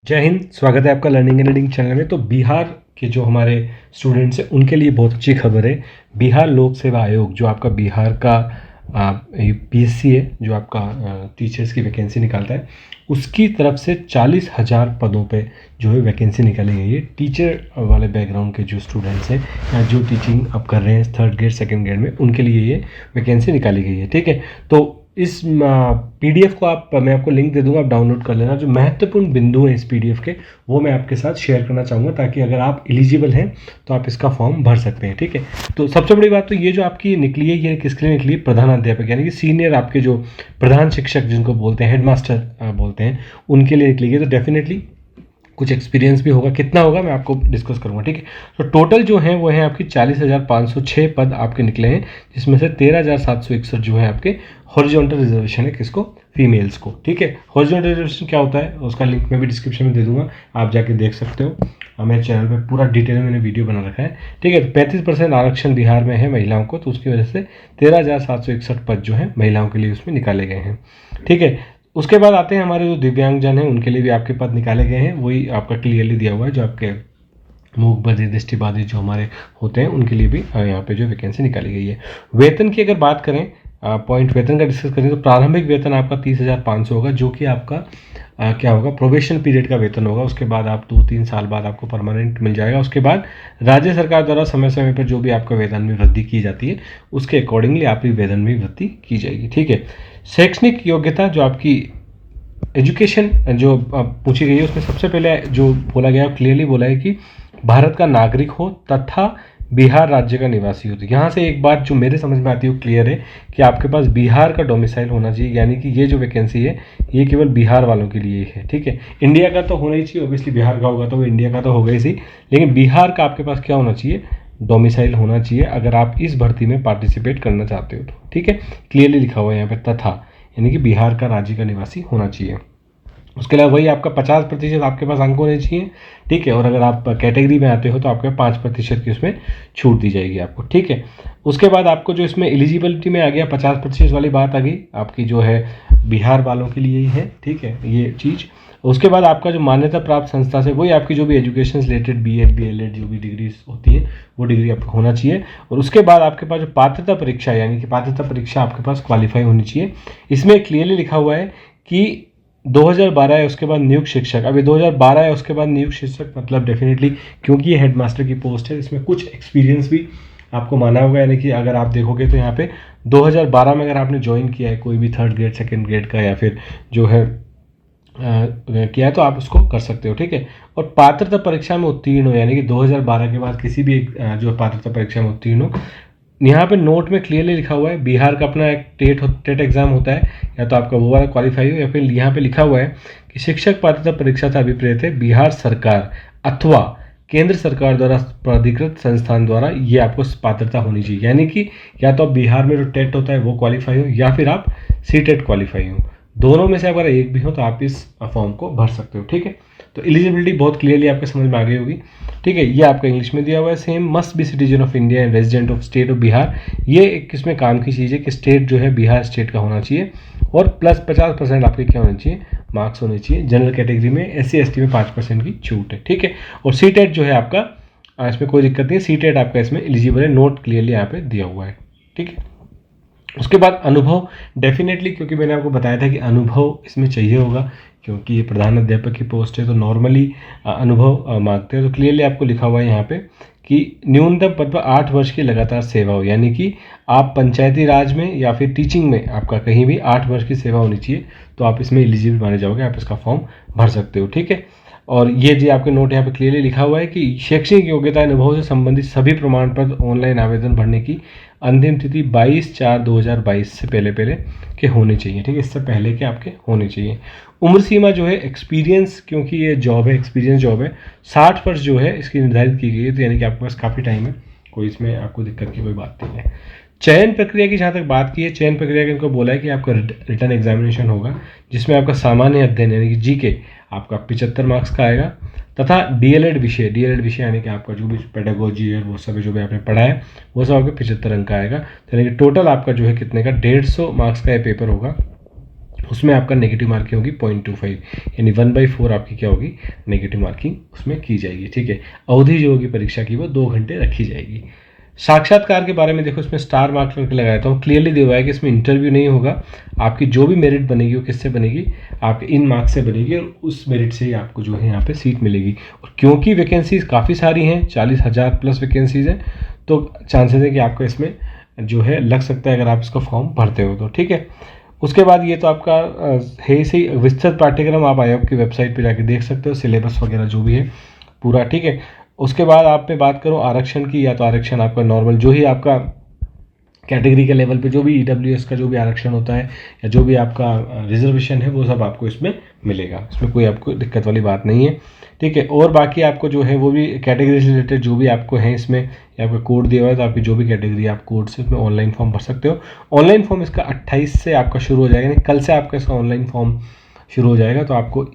जय हिंद। स्वागत है आपका लर्निंग एंड रीडिंग चैनल में। तो बिहार के जो हमारे स्टूडेंट्स हैं उनके लिए बहुत अच्छी खबर है। बिहार लोक सेवा आयोग जो आपका बिहार का पीएससी है, जो आपका टीचर्स की वैकेंसी निकालता है, उसकी तरफ से 40,000 पदों पे जो है वैकेंसी निकाली गई है। टीचर वाले बैकग्राउंड के जो स्टूडेंट्स हैं या जो टीचिंग अब कर रहे हैं 3rd ग्रेड 2nd ग्रेड में, उनके लिए ये वैकेंसी निकाली गई है। ठीक है, तो इस पीडीएफ को मैं आपको लिंक दे दूंगा, आप डाउनलोड कर लेना। जो महत्वपूर्ण बिंदु हैं इस पीडीएफ के वो मैं आपके साथ शेयर करना चाहूँगा, ताकि अगर आप एलिजिबल हैं तो आप इसका फॉर्म भर सकते हैं। ठीक है, तो सबसे बड़ी बात तो ये जो आपकी निकली है, ये किसके लिए निकली है? प्रधानाध्यापक यानी कि सीनियर आपके जो प्रधान शिक्षक जिनको बोलते हैं, हेडमास्टर बोलते हैं, उनके लिए निकली है। तो डेफिनेटली कुछ एक्सपीरियंस भी होगा, कितना होगा मैं आपको डिस्कस करूंगा। ठीक है, तो टोटल जो है वो है आपकी 40,506 पद आपके निकले हैं, जिसमें से 13,761 जो है आपके हॉरिजॉन्टल रिजर्वेशन है। किसको? फीमेल्स को। ठीक है, हॉरिजॉन्टल रिजर्वेशन क्या होता है उसका लिंक मैं भी डिस्क्रिप्शन में दे दूंगा, आप जाके देख सकते हो। मेरे चैनल पे पूरा डिटेल में मैंने वीडियो बना रखा है। ठीक है, तो 35% आरक्षण बिहार में है महिलाओं को, तो उसकी वजह से 13,761 पद जो है महिलाओं के लिए उसमें निकाले गए हैं। ठीक है, उसके बाद आते हैं हमारे जो दिव्यांगजन हैं, उनके लिए भी आपके पद निकाले गए हैं। वही आपका क्लियरली दिया हुआ है, जो आपके मूक बधिर दृष्टिबाधित जो हमारे होते हैं उनके लिए भी यहाँ पे जो वैकेंसी निकाली गई है। वेतन की अगर बात करें, पॉइंट वेतन का डिस्कस करें, तो प्रारंभिक वेतन आपका 30,500 होगा, जो कि आपका क्या होगा, प्रोबेशन पीरियड का वेतन होगा। उसके बाद आप 2-3 साल बाद आपको परमानेंट मिल जाएगा। उसके बाद राज्य सरकार द्वारा समय समय पर जो भी आपका वेतन में वृद्धि की जाती है, उसके अकॉर्डिंगली आपकी वेतन में वृद्धि की जाएगी। ठीक है, शैक्षणिक योग्यता जो आपकी एजुकेशन जो पूछी गई है, उसमें सबसे पहले जो बोला गया है, क्लियरली बोला है कि भारत का नागरिक हो तथा बिहार राज्य का निवासी हो। तो यहाँ से एक बात जो मेरे समझ में आती है वो क्लियर है कि आपके पास बिहार का डोमिसाइल होना चाहिए, यानी कि ये जो वैकेंसी है ये केवल बिहार वालों के लिए है। ठीक है, इंडिया का तो होना ही चाहिए, ऑब्वियसली बिहार का होगा तो वो इंडिया का तो होगा ही सही, लेकिन बिहार का आपके पास क्या होना चाहिए? डोमिसाइल होना चाहिए, अगर आप इस भर्ती में पार्टिसिपेट करना चाहते हो तो। ठीक है, क्लियरली लिखा हुआ है यहाँ पे तथा, यानी कि बिहार का राज्य का निवासी होना चाहिए। उसके अलावा वही आपका 50% आपके पास अंक होने चाहिए। ठीक है, और अगर आप कैटेगरी में आते हो तो आपके 5% की उसमें छूट दी जाएगी आपको। ठीक है, उसके बाद आपको जो इसमें एलिजिबिलिटी में आ गया 50% वाली बात आ गई आपकी, जो है बिहार वालों के लिए ही है। ठीक है, ये चीज़। उसके बाद आपका जो मान्यता प्राप्त संस्था से वही आपकी जो भी एजुकेशन रिलेटेड बीएड बीएलएड जो भी डिग्रीज होती है वो डिग्री आपको होना चाहिए। और उसके बाद आपके पास जो पात्रता परीक्षा, यानी कि पात्रता परीक्षा आपके पास क्वालिफाई होनी चाहिए। इसमें क्लियरली लिखा हुआ है कि 2012 है उसके बाद नियुक्त शिक्षक। अभी 2012 है उसके बाद नियुक्त शिक्षक, मतलब डेफिनेटली क्योंकि ये हेडमास्टर की पोस्ट है, इसमें कुछ एक्सपीरियंस भी आपको माना होगा। यानी कि अगर आप देखोगे तो यहाँ पे 2012 में अगर आपने ज्वाइन किया है कोई भी 3rd ग्रेड 2nd ग्रेड का, या फिर जो है किया है, तो आप उसको कर सकते हो। ठीक है, और पात्रता परीक्षा में उत्तीर्ण हो, यानी कि 2012 के बाद किसी भी एक जो पात्रता परीक्षा में उत्तीर्ण हो। यहाँ पे नोट में क्लियरली लिखा हुआ है, बिहार का अपना एक टेट एग्जाम होता है, या तो आपका वो वाला क्वालिफाई हो, या फिर यहाँ पे लिखा हुआ है कि शिक्षक पात्रता परीक्षा से अभिप्रेत है बिहार सरकार अथवा केंद्र सरकार द्वारा प्राधिकृत संस्थान द्वारा ये आपको पात्रता होनी चाहिए। यानी कि या तो आप बिहार में जो टेट होता है वो क्वालिफाई हो, या फिर आप सी टेट क्वालिफाई हो। दोनों में से अगर एक भी हो तो आप इस फॉर्म को भर सकते हो। ठीक है, तो एलिजिबिलिटी बहुत क्लियरली आपके समझ में आ गई होगी। ठीक है, ये आपका इंग्लिश में दिया हुआ है। Same must be citizen of India and resident of state of Bihar. ये एक किसमें काम की चीज़ है कि स्टेट जो है बिहार स्टेट का होना चाहिए, और प्लस 50% आपके क्या होने चाहिए? मार्क्स होने चाहिए। जनरल कैटेगरी में SC ST में 5% की छूट है। ठीक है, और सी टेट जो है आपका इसमें कोई दिक्कत नहीं है, सी टेट आपका इसमें एलिजिबल है, नोट क्लियरली यहाँ पे दिया हुआ है। ठीक है, उसके बाद अनुभव, डेफिनेटली क्योंकि मैंने आपको बताया था कि अनुभव इसमें चाहिए होगा, क्योंकि ये प्रधान अध्यापक की पोस्ट है तो नॉर्मली अनुभव मांगते हैं। तो क्लियरली आपको लिखा हुआ है यहाँ पे कि न्यूनतम पद पर 8 वर्ष की लगातार सेवा हो, यानी कि आप पंचायती राज में या फिर टीचिंग में आपका कहीं भी 8 वर्ष की सेवा होनी चाहिए, तो आप इसमें एलिजिबल माने जाओगे, आप इसका फॉर्म भर सकते हो। ठीक है, और ये जो आपके नोट यहाँ पे क्लियरली लिखा हुआ है कि शैक्षणिक योग्यता अनुभव से संबंधित सभी प्रमाण पत्र ऑनलाइन आवेदन भरने की अंतिम तिथि 22/4/2022 से पहले के होने चाहिए। ठीक है, इससे पहले के आपके होने चाहिए। उम्र सीमा जो है एक्सपीरियंस, क्योंकि ये जॉब है, एक्सपीरियंस जॉब है, 60 वर्ष जो है इसकी निर्धारित की गई है, तो यानी कि आपके पास काफ़ी टाइम है, कोई इसमें आपको दिक्कत की कोई बात नहीं है। चयन प्रक्रिया की जहाँ तक बात की है, चयन प्रक्रिया के इनको बोला है कि आपका रिटर्न एग्जामिनेशन होगा, जिसमें आपका सामान्य अध्ययन यानी कि जीके आपका 75 मार्क्स का आएगा, तथा डीएलएड विषय यानी कि आपका जो भी पेडागोजी है वो सब जो भी आपने पढ़ा है वो सब आपके 75 अंक का आएगा। तो यानी कि टोटल आपका जो है कितने का 150 मार्क्स का ये पेपर होगा। उसमें आपका नेगेटिव मार्किंग होगी 0.25, यानी 1/4 आपकी क्या होगी, नेगेटिव मार्किंग उसमें की जाएगी। ठीक है, अवधि जो होगी परीक्षा की वो 2 घंटे रखी जाएगी। साक्षात्कार के बारे में देखो, इसमें स्टार मार्क्स करके लगाया था, क्लियरली दिया हुआ है कि इसमें इंटरव्यू नहीं होगा। आपकी जो भी मेरिट बनेगी वो किससे बनेगी, आपके इन मार्क्स से बनेगी, और उस मेरिट से ही आपको जो है यहाँ पे सीट मिलेगी। और क्योंकि वैकेंसीज काफ़ी सारी हैं, 40,000 प्लस वैकेंसीज हैं, तो चांसेस है कि आपको इसमें जो है लग सकता है अगर आप इसका फॉर्म भरते हो तो। ठीक है, उसके बाद ये तो आपका है सही विस्तृत पाठ्यक्रम, आप आयोग की वेबसाइट पर जाके देख सकते हो, सिलेबस वगैरह जो भी है पूरा। ठीक है, उसके बाद आप पे बात करो आरक्षण की, या तो आरक्षण आपका नॉर्मल जो ही आपका कैटेगरी के लेवल पे जो भी EWS का जो भी आरक्षण होता है या जो भी आपका रिजर्वेशन है वो सब आपको इसमें मिलेगा, इसमें कोई आपको दिक्कत वाली बात नहीं है। ठीक है, और बाकी आपको जो है वो भी कैटेगरी से रिलेटेड जो भी आपको है इसमें, या आपका कोड दिया हुआ है तो आपकी जो भी कैटेगरी आप कोड से इसमें ऑनलाइन फॉर्म भर सकते हो। ऑनलाइन फॉर्म इसका 28 से आपका शुरू हो जाएगा, यानी कल से आपका इसका ऑनलाइन फॉर्म शुरू हो जाएगा, तो आपको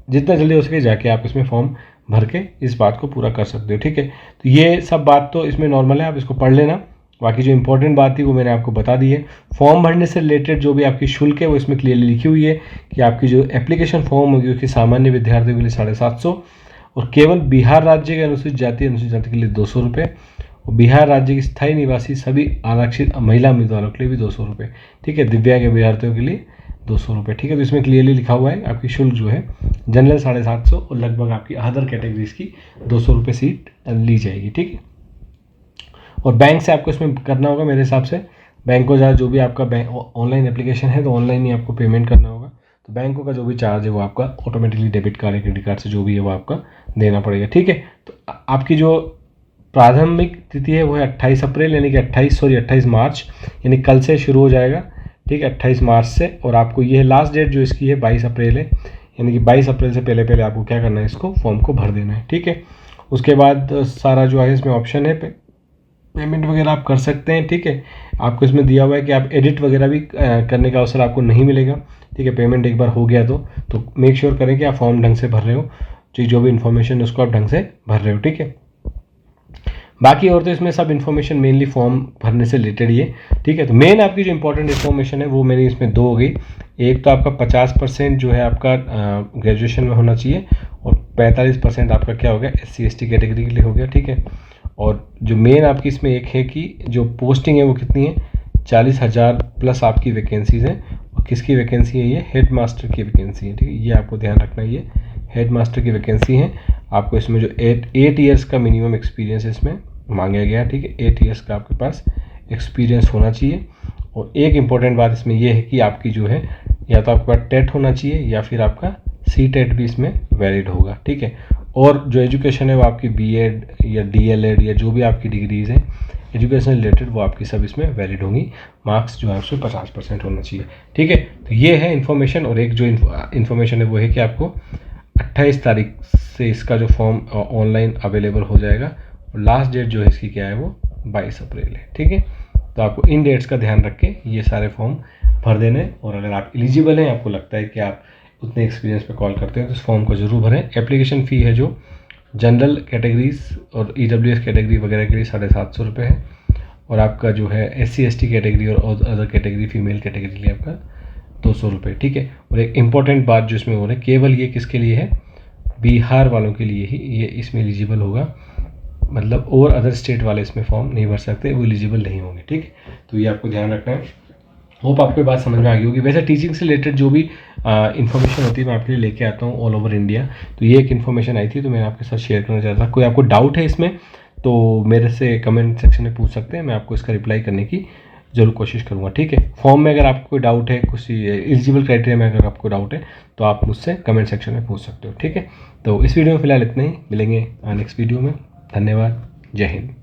जितना जल्दी हो सके जाके आप इसमें फॉर्म भर के इस बात को पूरा कर सकते हो। ठीक है, तो ये सब बात तो इसमें नॉर्मल है, आप इसको पढ़ लेना। बाकी जो इंपॉर्टेंट बात थी वो मैंने आपको बता दी है। फॉर्म भरने से रिलेटेड जो भी आपकी शुल्क है वो इसमें क्लियरली लिखी हुई है कि आपकी जो एप्लीकेशन फॉर्म होगी उसकी सामान्य विद्यार्थियों के लिए 750, और केवल बिहार राज्य के अनुसूचित जाति के लिए 200 रुपये, और बिहार राज्य की स्थायी निवासी सभी आरक्षित महिला उम्मीदवारों के लिए भी 200 रुपये। ठीक है, दिव्यांग अभ्यर्थियों के लिए 200 रुपये। ठीक है, तो इसमें क्लियरली लिखा हुआ है आपकी शुल्क जो है जनरल 750 और लगभग आपकी अदर कैटेगरीज की 200 रुपये सीट ली जाएगी। ठीक है, और बैंक से आपको इसमें करना होगा मेरे हिसाब से, बैंकों का जो भी आपका बैंक ऑनलाइन एप्लीकेशन है तो ऑनलाइन ही आपको पेमेंट करना होगा, तो बैंकों का जो भी चार्ज है वो आपका ऑटोमेटिकली डेबिट कार्ड या क्रेडिट कार्ड से जो भी है वो आपका देना पड़ेगा। ठीक है, तो आपकी जो प्रारंभिक तिथि है वो है 28 अप्रैल, यानी कि 28 मार्च, यानी कल से शुरू हो जाएगा। ठीक है, 28 मार्च से, और आपको ये लास्ट डेट जो इसकी है 22 अप्रैल है, यानी कि 22 अप्रैल से पहले पहले आपको क्या करना है, इसको फॉर्म को भर देना है। ठीक है, उसके बाद सारा जो है इसमें ऑप्शन है पेमेंट वगैरह आप कर सकते हैं। ठीक है, आपको इसमें दिया हुआ है कि आप एडिट वगैरह भी करने का अवसर आपको नहीं मिलेगा। ठीक है, पेमेंट एक बार हो गया तो मेक श्योर करें कि आप फॉर्म ढंग से भर रहे हो, जो भी इन्फॉर्मेशन है उसको आप ढंग से भर रहे हो। ठीक है, बाकी और तो इसमें सब इन्फॉर्मेशन मेनली फॉर्म भरने से रिलेटेड ही है। ठीक है, तो मेन आपकी जो इंपॉर्टेंट इन्फॉर्मेशन है वो मेरी इसमें 2 हो गई। एक तो आपका 50% जो है आपका ग्रेजुएशन में होना चाहिए, और 45% आपका क्या हो गया, SC/ST कैटेगरी के लिए हो गया। ठीक है, और जो मेन आपकी इसमें एक है कि जो पोस्टिंग है वो कितनी है, 40,000 प्लस आपकी वैकेंसीज़ हैं, और किसकी वैकेंसी है, ये हेड मास्टर की वैकेंसी है। ठीक है, ये आपको ध्यान रखना है, ये हेड मास्टर की वैकेंसी है। आपको इसमें जो 8 ईयर्स का मिनिमम एक्सपीरियंस इसमें मांगा गया। ठीक है, 8 ईयर्स का आपके पास एक्सपीरियंस होना चाहिए, और एक इम्पॉर्टेंट बात इसमें यह है कि आपकी जो है या तो आपके पास टेट होना चाहिए या फिर आपका CTET भी इसमें वैलिड होगा। ठीक है, और जो एजुकेशन है वो आपकी BEd या DLEd या जो भी आपकी डिग्रीज़ हैं एजुकेशन रिलेटेड वो आपकी सब इसमें वैलिड होंगी। मार्क्स जो है उसमें 50% होना चाहिए। ठीक है, तो ये है इन्फॉर्मेशन, और एक जो इन्फॉर्मेशन है वो है कि आपको 28 तारीख से इसका जो फॉर्म ऑनलाइन अवेलेबल हो जाएगा, और लास्ट डेट जो है इसकी क्या है वो 22 अप्रैल है। ठीक है, तो आपको इन डेट्स का ध्यान रख के ये सारे फॉर्म भर देने, और अगर आप एलिजिबल हैं, आपको लगता है कि आप उतने एक्सपीरियंस पे कॉल करते हैं तो इस फॉर्म को जरूर भरें। एप्लीकेशन फ़ी है जो जनरल कैटेगरीज और EWS कैटेगरी वगैरह के लिए 750 रुपये है, और आपका जो है SC/ST कैटेगरी और अदर कैटेगरी फीमेल कैटेगरी के लिए आपका 200 रुपये। ठीक है, और एक इम्पॉर्टेंट बात जो इसमें हो रहा है, केवल ये किसके लिए है, बिहार वालों के लिए ही ये इसमें एलिजिबल होगा, मतलब और अदर स्टेट वाले इसमें फॉर्म नहीं भर सकते, वो एलिजिबल नहीं होंगे। ठीक है, तो ये आपको ध्यान रखना है। होप आपको ये बात समझ में आ गई होगी। वैसे टीचिंग से रिलेटेड जो भी इन्फॉर्मेशन होती है मैं आपके लिए लेके आता हूँ ऑल ओवर इंडिया, तो ये एक इन्फॉर्मेशन आई थी तो मैंने आपके साथ शेयर करना चाहता था। कोई आपको डाउट है इसमें तो मेरे से कमेंट सेक्शन में पूछ सकते हैं, मैं आपको इसका रिप्लाई करने की ज़रूर कोशिश करूँगा। ठीक है, फॉर्म में अगर आपको कोई डाउट है, कुछ एलिजिबल क्राइटेरिया में अगर आपको डाउट है तो आप मुझसे कमेंट सेक्शन में पूछ सकते हो। ठीक है, तो इस वीडियो में फ़िलहाल इतना ही, मिलेंगे नेक्स्ट वीडियो में। धन्यवाद, जय हिंद।